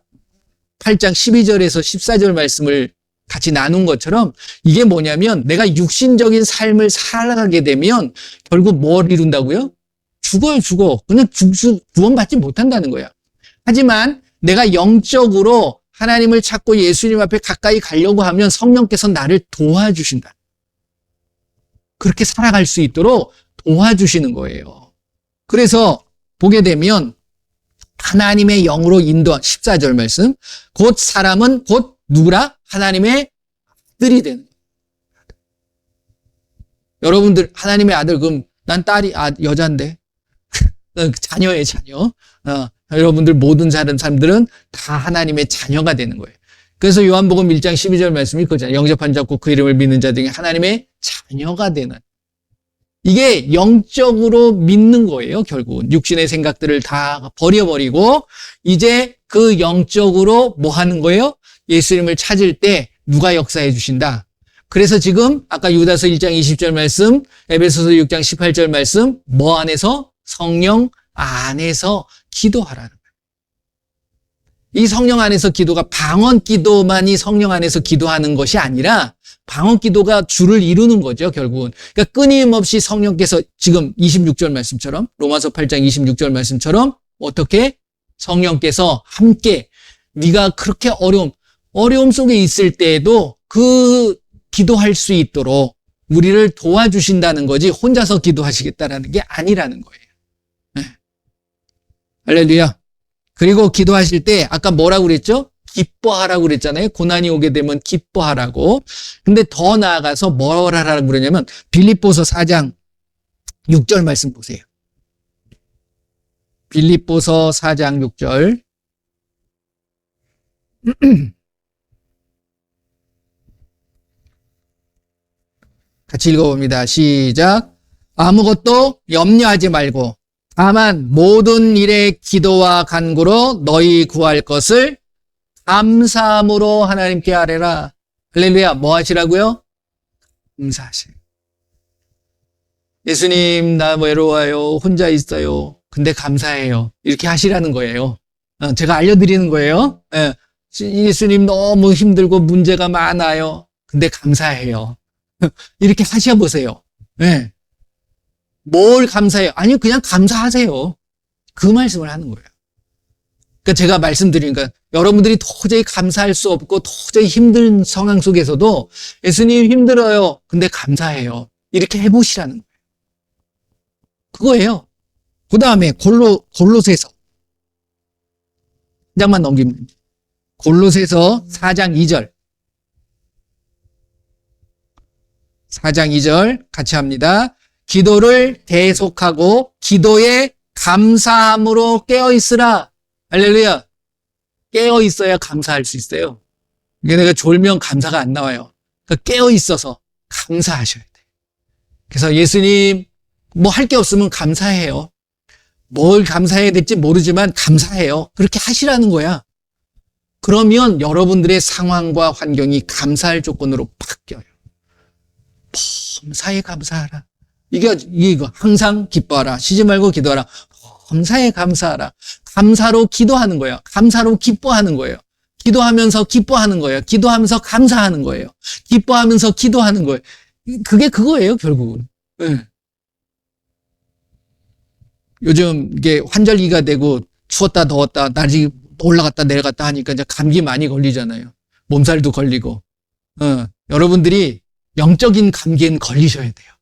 8장 12절에서 14절 말씀을 같이 나눈 것처럼 이게 뭐냐면 내가 육신적인 삶을 살아가게 되면 결국 뭘 이룬다고요? 죽어. 그냥 구원받지 못한다는 거야. 하지만 내가 영적으로 하나님을 찾고 예수님 앞에 가까이 가려고 하면 성령께서 나를 도와주신다. 그렇게 살아갈 수 있도록 도와주시는 거예요. 그래서 보게 되면 하나님의 영으로 인도한 14절 말씀, 곧 사람은 곧 누구라? 하나님의 아들이 되는 거예요. 여러분들 하나님의 아들, 그럼 난 딸이 여자인데 자녀예요, 자녀. 여러분들 모든 사람들은 다 하나님의 자녀가 되는 거예요. 그래서 요한복음 1장 12절 말씀이 그거잖아요. 영접한 자 곧 그 이름을 믿는 자 등이 하나님의 자녀가 되는. 이게 영적으로 믿는 거예요, 결국은. 육신의 생각들을 다 버려버리고 이제 그 영적으로 뭐 하는 거예요? 예수님을 찾을 때 누가 역사해 주신다. 그래서 지금 아까 유다서 1장 20절 말씀, 에베소서 6장 18절 말씀, 뭐 안에서? 성령 안에서 기도하라는 거예요. 이 성령 안에서 기도가 방언 기도만이 성령 안에서 기도하는 것이 아니라 방언 기도가 주를 이루는 거죠, 결국은. 그러니까 끊임없이 성령께서 지금 26절 말씀처럼, 로마서 8장 26절 말씀처럼 어떻게? 성령께서 함께 네가 그렇게 어려움 속에 있을 때에도 그 기도할 수 있도록 우리를 도와주신다는 거지 혼자서 기도하시겠다라는 게 아니라는 거예요. 네. 할렐루야. 그리고 기도하실 때 아까 뭐라고 그랬죠? 기뻐하라고 그랬잖아요. 고난이 오게 되면 기뻐하라고. 근데 더 나아가서 뭐라 하라고 그러냐면 빌립보서 4장 6절 말씀 보세요. 빌립보서 4장 6절. 같이 읽어봅니다. 시작. 아무것도 염려하지 말고 다만 모든 일에 기도와 간구로 너희 구할 것을 감사함으로 하나님께 아뢰라. 할렐루야. 뭐 하시라고요? 감사하세요. 예수님, 나 외로워요. 혼자 있어요. 근데 감사해요. 이렇게 하시라는 거예요. 제가 알려드리는 거예요. 예수님 너무 힘들고 문제가 많아요. 근데 감사해요. 이렇게 하셔보세요. 네. 뭘 감사해요? 아니요, 그냥 감사하세요. 그 말씀을 하는 거예요. 그러니까 제가 말씀드리니까 여러분들이 도저히 감사할 수 없고 도저히 힘든 상황 속에서도 예수님 힘들어요. 근데 감사해요. 이렇게 해보시라는 거예요. 그거예요. 그 다음에 골로새서 한 장만 넘기면 됩니다. 골로새서 4장 2절. 4장 2절 같이 합니다. 기도를 대속하고 기도에 감사함으로 깨어있으라. 할렐루야. 깨어있어야 감사할 수 있어요. 이게 내가 졸면 감사가 안 나와요. 그러니까 깨어있어서 감사하셔야 돼. 그래서 예수님 뭐 할 게 없으면 감사해요. 뭘 감사해야 될지 모르지만 감사해요. 그렇게 하시라는 거야. 그러면 여러분들의 상황과 환경이 감사할 조건으로 바뀌어요. 범사에 감사하라. 이게 이거 항상 기뻐하라. 쉬지 말고 기도하라. 범사에 감사하라. 감사로 기도하는 거예요. 감사로 기뻐하는 거예요. 기도하면서 기뻐하는 거예요. 기도하면서 감사하는 거예요. 기뻐하면서 기도하는 거예요. 그게 그거예요, 결국은. 네. 요즘 이게 환절기가 되고 추웠다 더웠다 날이 올라갔다 내려갔다 하니까 이제 감기 많이 걸리잖아요. 몸살도 걸리고. 여러분들이 영적인 감기엔 걸리셔야 돼요.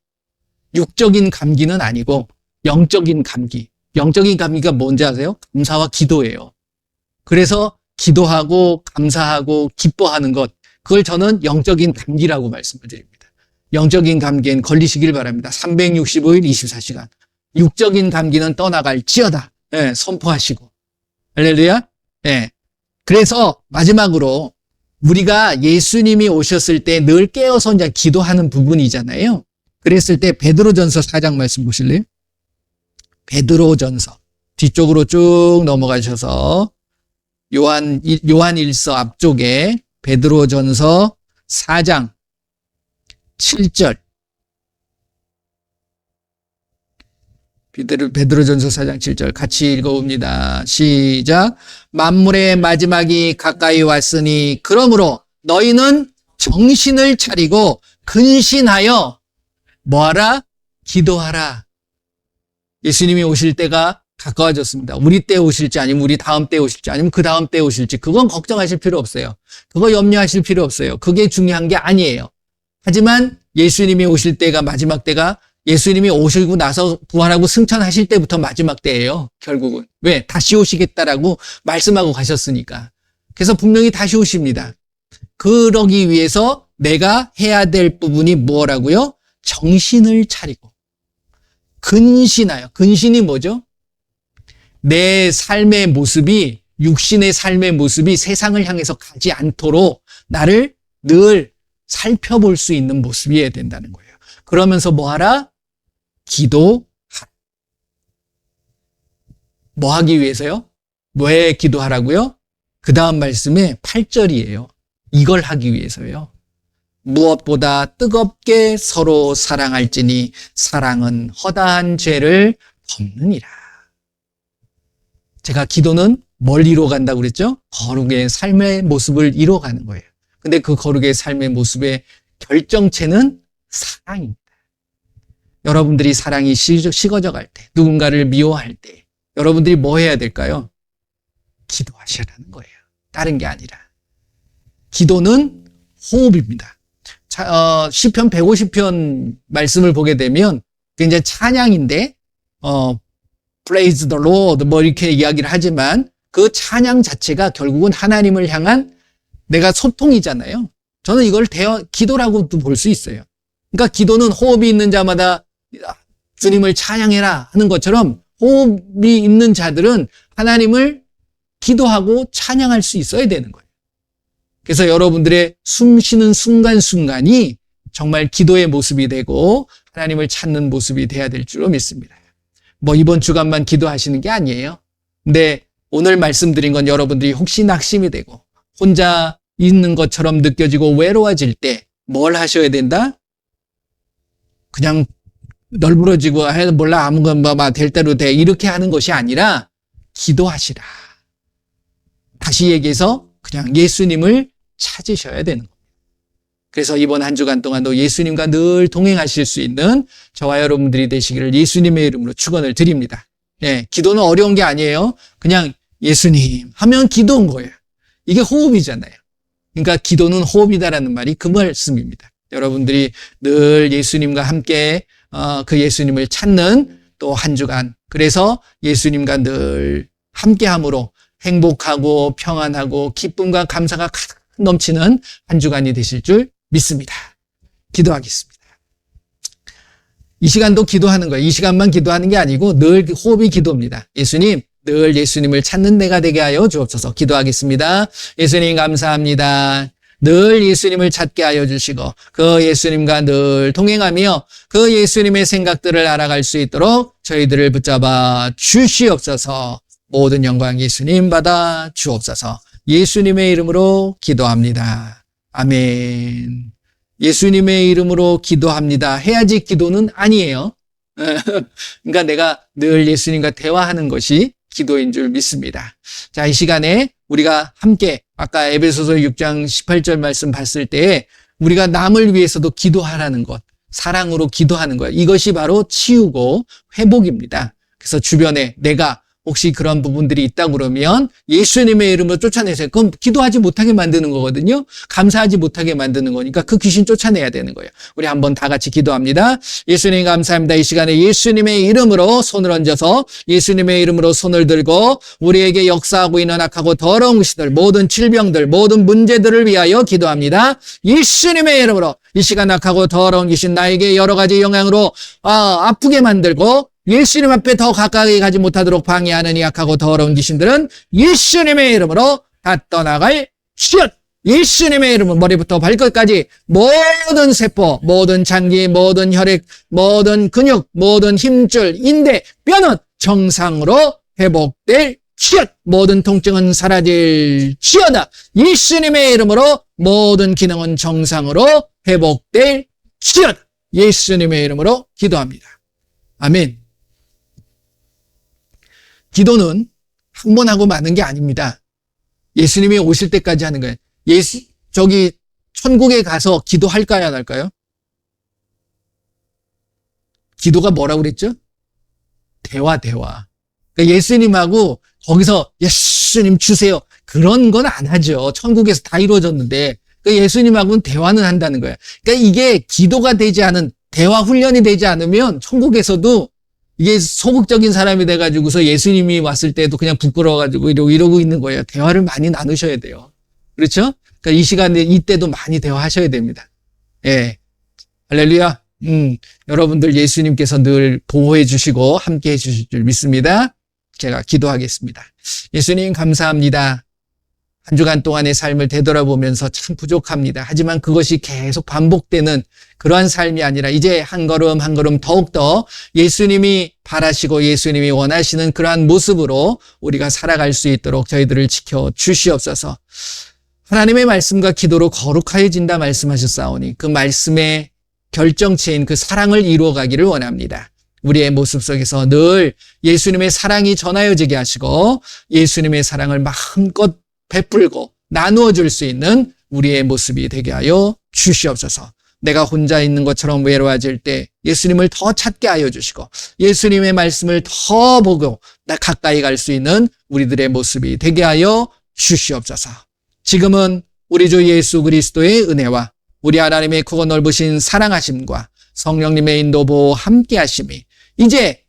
육적인 감기는 아니고 영적인 감기. 영적인 감기가 뭔지 아세요? 감사와 기도예요. 그래서 기도하고 감사하고 기뻐하는 것, 그걸 저는 영적인 감기라고 말씀을 드립니다. 영적인 감기엔 걸리시길 바랍니다. 365일 24시간. 육적인 감기는 떠나갈지어다. 예, 선포하시고. 할렐루야. 예. 그래서 마지막으로 우리가 예수님이 오셨을 때 늘 깨어서 이제 기도하는 부분이잖아요. 그랬을 때 베드로전서 4장 말씀 보실래요? 베드로전서 뒤쪽으로 쭉 넘어가셔서 요한일서 앞쪽에 베드로전서 4장 7절. 베드로전서 4장 7절 같이 읽어봅니다. 시작. 만물의 마지막이 가까이 왔으니 그러므로 너희는 정신을 차리고 근신하여 뭐하라? 기도하라. 예수님이 오실 때가 가까워졌습니다. 우리 때 오실지 아니면 우리 다음 때 오실지 아니면 그 다음 때 오실지 그건 걱정하실 필요 없어요. 그거 염려하실 필요 없어요. 그게 중요한 게 아니에요. 하지만 예수님이 오실 때가 마지막 때가 예수님이 오시고 나서 부활하고 승천하실 때부터 마지막 때예요. 결국은. 왜? 다시 오시겠다라고 말씀하고 가셨으니까. 그래서 분명히 다시 오십니다. 그러기 위해서 내가 해야 될 부분이 뭐라고요? 정신을 차리고 근신하여. 근신이 뭐죠? 내 삶의 모습이, 육신의 삶의 모습이 세상을 향해서 가지 않도록 나를 늘 살펴볼 수 있는 모습이어야 된다는 거예요. 그러면서 뭐 하라? 기도하라. 뭐 하기 위해서요? 왜 기도하라고요? 그 다음 말씀에 8절이에요. 이걸 하기 위해서요. 무엇보다 뜨겁게 서로 사랑할지니 사랑은 허다한 죄를 덮느니라. 제가 기도는 뭘 이뤄간다고 그랬죠? 거룩의 삶의 모습을 이뤄가는 거예요. 근데 그 거룩의 삶의 모습의 결정체는 사랑입니다. 여러분들이 사랑이 식어져 갈 때, 누군가를 미워할 때 여러분들이 뭐 해야 될까요? 기도하시라는 거예요. 다른 게 아니라. 기도는 호흡입니다. 시편 150편 말씀을 보게 되면 굉장히 찬양인데 Praise the Lord 뭐 이렇게 이야기를 하지만 그 찬양 자체가 결국은 하나님을 향한 내가 소통이잖아요. 저는 이걸 기도라고도 볼 수 있어요. 그러니까 기도는 호흡이 있는 자마다 주님을 찬양해라 하는 것처럼 호흡이 있는 자들은 하나님을 기도하고 찬양할 수 있어야 되는 거예요. 그래서 여러분들의 숨 쉬는 순간순간이 정말 기도의 모습이 되고 하나님을 찾는 모습이 돼야 될 줄로 믿습니다. 뭐 이번 주간만 기도하시는 게 아니에요. 근데 오늘 말씀드린 건 여러분들이 혹시 낙심이 되고 혼자 있는 것처럼 느껴지고 외로워질 때 뭘 하셔야 된다? 그냥 널브러지고 몰라 아무거나 될 대로 돼 이렇게 하는 것이 아니라 기도하시라. 다시 얘기해서 그냥 예수님을 찾으셔야 되는 겁니다. 그래서 이번 한 주간 동안도 예수님과 늘 동행하실 수 있는 저와 여러분들이 되시기를 예수님의 이름으로 축원을 드립니다. 예, 기도는 어려운 게 아니에요. 그냥 예수님 하면 기도인 거예요. 이게 호흡이잖아요. 그러니까 기도는 호흡이다라는 말이 그 말씀입니다. 여러분들이 늘 예수님과 함께 그 예수님을 찾는 또 한 주간, 그래서 예수님과 늘 함께함으로 행복하고 평안하고 기쁨과 감사가 가득 넘치는 한 주간이 되실 줄 믿습니다. 기도하겠습니다. 이 시간도 기도하는 거예요. 이 시간만 기도하는 게 아니고 늘 호흡이 기도입니다. 예수님, 늘 예수님을 찾는 내가 되게 하여 주옵소서. 기도하겠습니다. 예수님 감사합니다. 늘 예수님을 찾게 하여 주시고 그 예수님과 늘 동행하며 그 예수님의 생각들을 알아갈 수 있도록 저희들을 붙잡아 주시옵소서. 모든 영광 예수님 받아 주옵소서. 예수님의 이름으로 기도합니다. 아멘. 예수님의 이름으로 기도합니다. 해야지 기도는 아니에요. 그러니까 내가 늘 예수님과 대화하는 것이 기도인 줄 믿습니다. 자, 이 시간에 우리가 함께 아까 에베소서 6장 18절 말씀 봤을 때 우리가 남을 위해서도 기도하라는 것, 사랑으로 기도하는 것, 이것이 바로 치유고 회복입니다. 그래서 주변에 내가 혹시 그런 부분들이 있다 그러면 예수님의 이름으로 쫓아내세요. 그럼 기도하지 못하게 만드는 거거든요. 감사하지 못하게 만드는 거니까 그 귀신 쫓아내야 되는 거예요. 우리 한번 다 같이 기도합니다. 예수님 감사합니다. 이 시간에 예수님의 이름으로 손을 얹어서 예수님의 이름으로 손을 들고 우리에게 역사하고 있는 악하고 더러운 것들, 모든 질병들, 모든 문제들을 위하여 기도합니다. 예수님의 이름으로 이 시간 악하고 더러운 귀신 나에게 여러 가지 영향으로 아프게 만들고 예수님 앞에 더 가까이 가지 못하도록 방해하는 이 악하고 더러운 귀신들은 예수님의 이름으로 다 떠나갈 시엇. 예수님의 이름으로 머리부터 발끝까지 모든 세포, 모든 장기, 모든 혈액, 모든 근육, 모든 힘줄, 인대, 뼈는 정상으로 회복될 시엇. 모든 통증은 사라질 시엇다. 예수님의 이름으로 모든 기능은 정상으로 회복될 시엇. 예수님의 이름으로 기도합니다. 아멘. 기도는 한 번 하고 마는 게 아닙니다. 예수님이 오실 때까지 하는 거예요. 천국에 가서 기도할까요, 안 할까요? 기도가 뭐라고 그랬죠? 대화. 그러니까 예수님하고 거기서 예수님 주세요. 그런 건 안 하죠. 천국에서 다 이루어졌는데 그 예수님하고는 대화는 한다는 거예요. 그러니까 이게 기도가 되지 않은, 대화 훈련이 되지 않으면 천국에서도 이게 소극적인 사람이 돼가지고서 예수님이 왔을 때도 그냥 부끄러워가지고 이러고 있는 거예요. 대화를 많이 나누셔야 돼요. 그렇죠? 그러니까 이 시간에, 이때도 많이 대화하셔야 됩니다. 예. 할렐루야. 여러분들 예수님께서 늘 보호해 주시고 함께 해 주실 줄 믿습니다. 제가 기도하겠습니다. 예수님 감사합니다. 한 주간 동안의 삶을 되돌아보면서 참 부족합니다. 하지만 그것이 계속 반복되는 그러한 삶이 아니라 이제 한 걸음 한 걸음 더욱더 예수님이 바라시고 예수님이 원하시는 그러한 모습으로 우리가 살아갈 수 있도록 저희들을 지켜 주시옵소서. 하나님의 말씀과 기도로 거룩하여진다 말씀하셨사오니 그 말씀의 결정체인 그 사랑을 이루어가기를 원합니다. 우리의 모습 속에서 늘 예수님의 사랑이 전하여지게 하시고 예수님의 사랑을 마음껏 베풀고 나누어 줄 수 있는 우리의 모습이 되게 하여 주시옵소서. 내가 혼자 있는 것처럼 외로워질 때 예수님을 더 찾게 하여 주시고 예수님의 말씀을 더 보고 가까이 갈 수 있는 우리들의 모습이 되게 하여 주시옵소서. 지금은 우리 주 예수 그리스도의 은혜와 우리 하나님의 크고 넓으신 사랑하심과 성령님의 인도 보호 함께 하심이 이제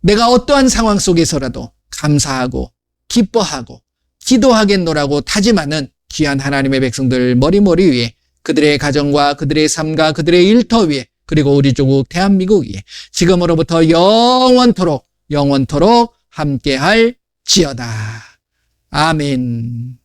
내가 어떠한 상황 속에서라도 감사하고 기뻐하고 기도하겠노라고 다짐하는 귀한 하나님의 백성들 머리머리 위에 그들의 가정과 그들의 삶과 그들의 일터 위에 그리고 우리 조국 대한민국 위에 지금으로부터 영원토록 함께할 지어다. 아멘.